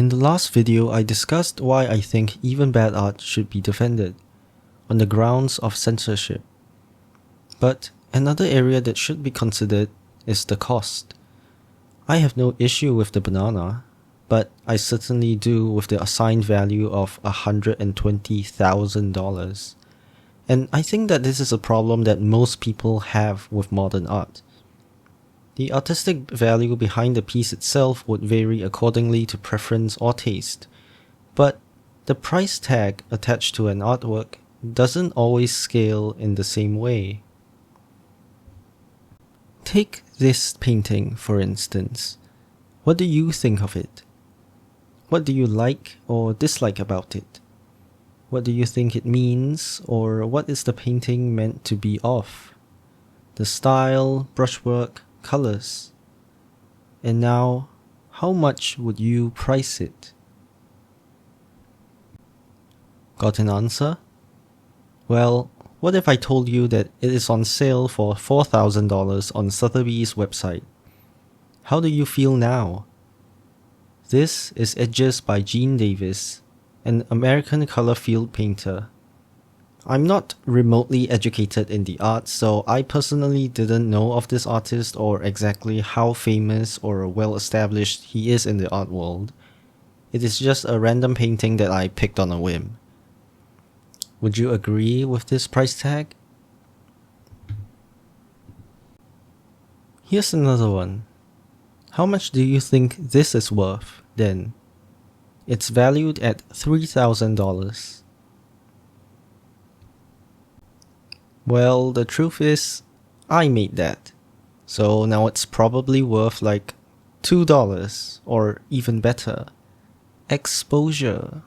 In the last video, I discussed why I think even bad art should be defended, on the grounds of censorship. But another area that should be considered is the cost. I have no issue with the banana, but I certainly do with the assigned value of $120,000. And I think that this is a problem that most people have with modern art. The artistic value behind the piece itself would vary accordingly to preference or taste, but the price tag attached to an artwork doesn't always scale in the same way. Take this painting, for instance. What do you think of it? What do you like or dislike about it? What do you think it means, or what is the painting meant to be of? The style, brushwork, colors. And now, how much would you price it? Got an answer? Well, what if I told you that it is on sale for $4,000 on Sotheby's website? How do you feel now? This is Edges by Gene Davis, an American color field painter. I'm not remotely educated in the arts, so I personally didn't know of this artist or exactly how famous or well established he is in the art world. It is just a random painting that I picked on a whim. Would you agree with this price tag? Here's another one. How much do you think this is worth, then? It's valued at $3,000. Well, the truth is, I made that. So now it's probably worth like $2 or even better. Exposure.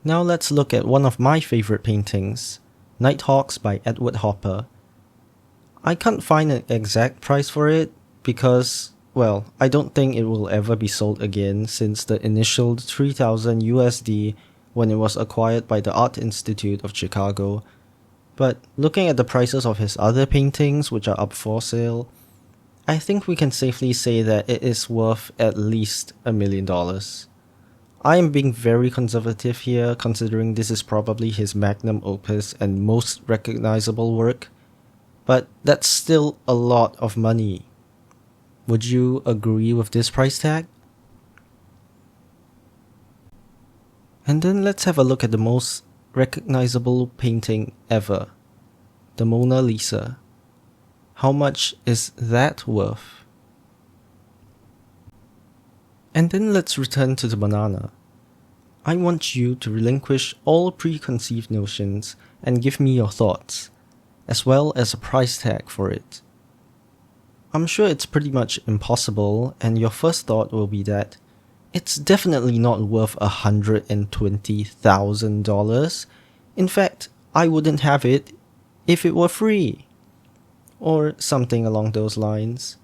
Now let's look at one of my favorite paintings, Nighthawks by Edward Hopper. I can't find an exact price for it because, well, I don't think it will ever be sold again since the initial $3,000 USD when it was acquired by the Art Institute of Chicago. But looking at the prices of his other paintings which are up for sale, I think we can safely say that it is worth at least $1 million. I am being very conservative here considering this is probably his magnum opus and most recognizable work, but that's still a lot of money. Would you agree with this price tag? And then let's have a look at the most recognizable painting ever, the Mona Lisa. How much is that worth? And then let's return to the banana. I want you to relinquish all preconceived notions and give me your thoughts, as well as a price tag for it. I'm sure it's pretty much impossible, and your first thought will be that it's definitely not worth $120,000. In fact, I wouldn't have it if it were free. Or something along those lines.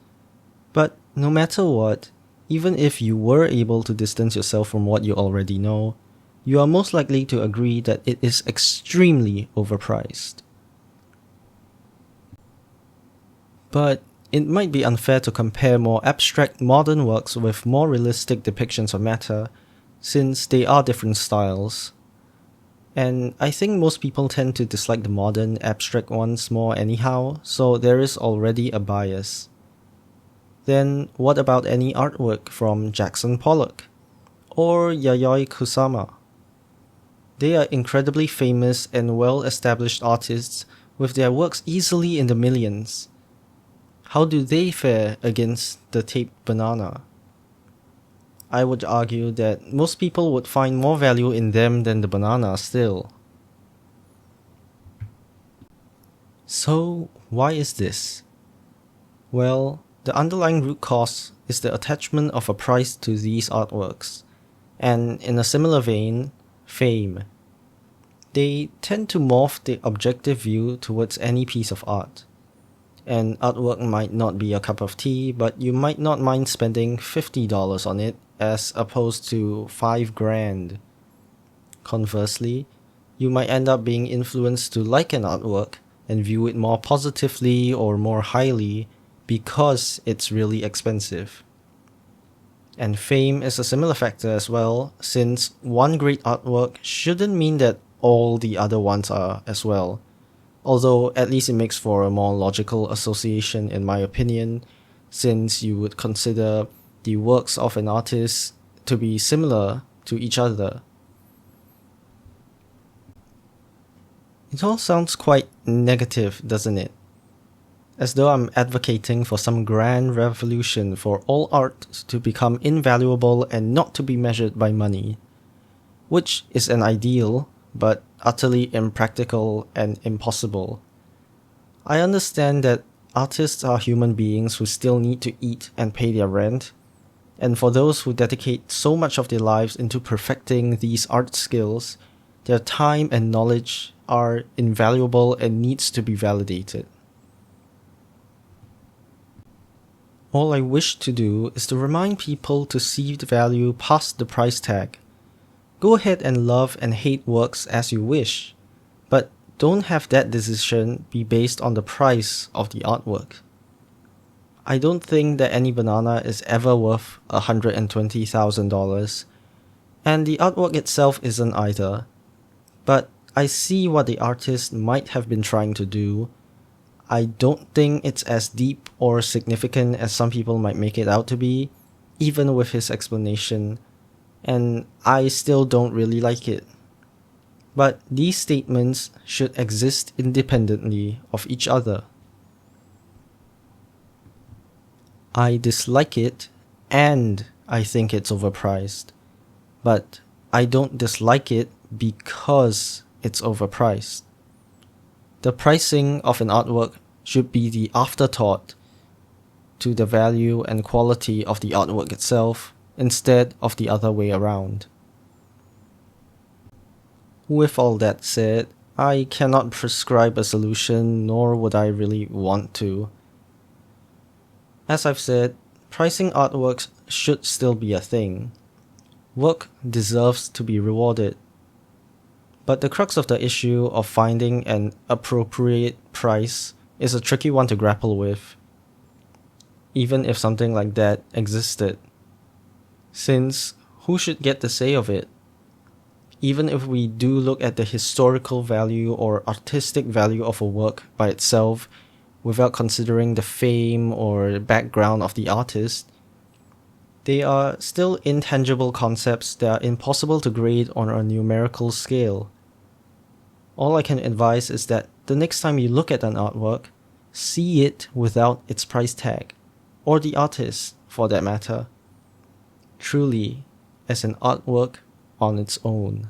But no matter what, even if you were able to distance yourself from what you already know, you are most likely to agree that it is extremely overpriced. But it might be unfair to compare more abstract modern works with more realistic depictions of matter, since they are different styles. And I think most people tend to dislike the modern, abstract ones more anyhow, so there is already a bias. Then what about any artwork from Jackson Pollock? Or Yayoi Kusama? They are incredibly famous and well-established artists with their works easily in the millions. How do they fare against the taped banana? I would argue that most people would find more value in them than the banana still. So, why is this? Well, the underlying root cause is the attachment of a price to these artworks, and in a similar vein, fame. They tend to morph the objective view towards any piece of art. An artwork might not be a cup of tea, but you might not mind spending $50 on it as opposed to $5,000. Conversely, you might end up being influenced to like an artwork and view it more positively or more highly because it's really expensive. And fame is a similar factor as well, since one great artwork shouldn't mean that all the other ones are as well. Although at least it makes for a more logical association in my opinion, since you would consider the works of an artist to be similar to each other. It all sounds quite negative, doesn't it? As though I'm advocating for some grand revolution for all art to become invaluable and not to be measured by money. Which is an ideal, but utterly impractical and impossible. I understand that artists are human beings who still need to eat and pay their rent, and for those who dedicate so much of their lives into perfecting these art skills, their time and knowledge are invaluable and needs to be validated. All I wish to do is to remind people to see the value past the price tag. Go ahead and love and hate works as you wish, but don't have that decision be based on the price of the artwork. I don't think that any banana is ever worth $120,000, and the artwork itself isn't either. But I see what the artist might have been trying to do. I don't think it's as deep or significant as some people might make it out to be, even with his explanation, and I still don't really like it. But these statements should exist independently of each other. I dislike it, and I think it's overpriced. But I don't dislike it because it's overpriced. The pricing of an artwork should be the afterthought to the value and quality of the artwork itself, instead of the other way around. With all that said, I cannot prescribe a solution, nor would I really want to. As I've said, pricing artworks should still be a thing. Work deserves to be rewarded. But the crux of the issue of finding an appropriate price is a tricky one to grapple with, even if something like that existed. Since who should get the say of it? Even if we do look at the historical value or artistic value of a work by itself, without considering the fame or background of the artist, they are still intangible concepts that are impossible to grade on a numerical scale. All I can advise is that the next time you look at an artwork, see it without its price tag, or the artist for that matter, truly as an artwork on its own.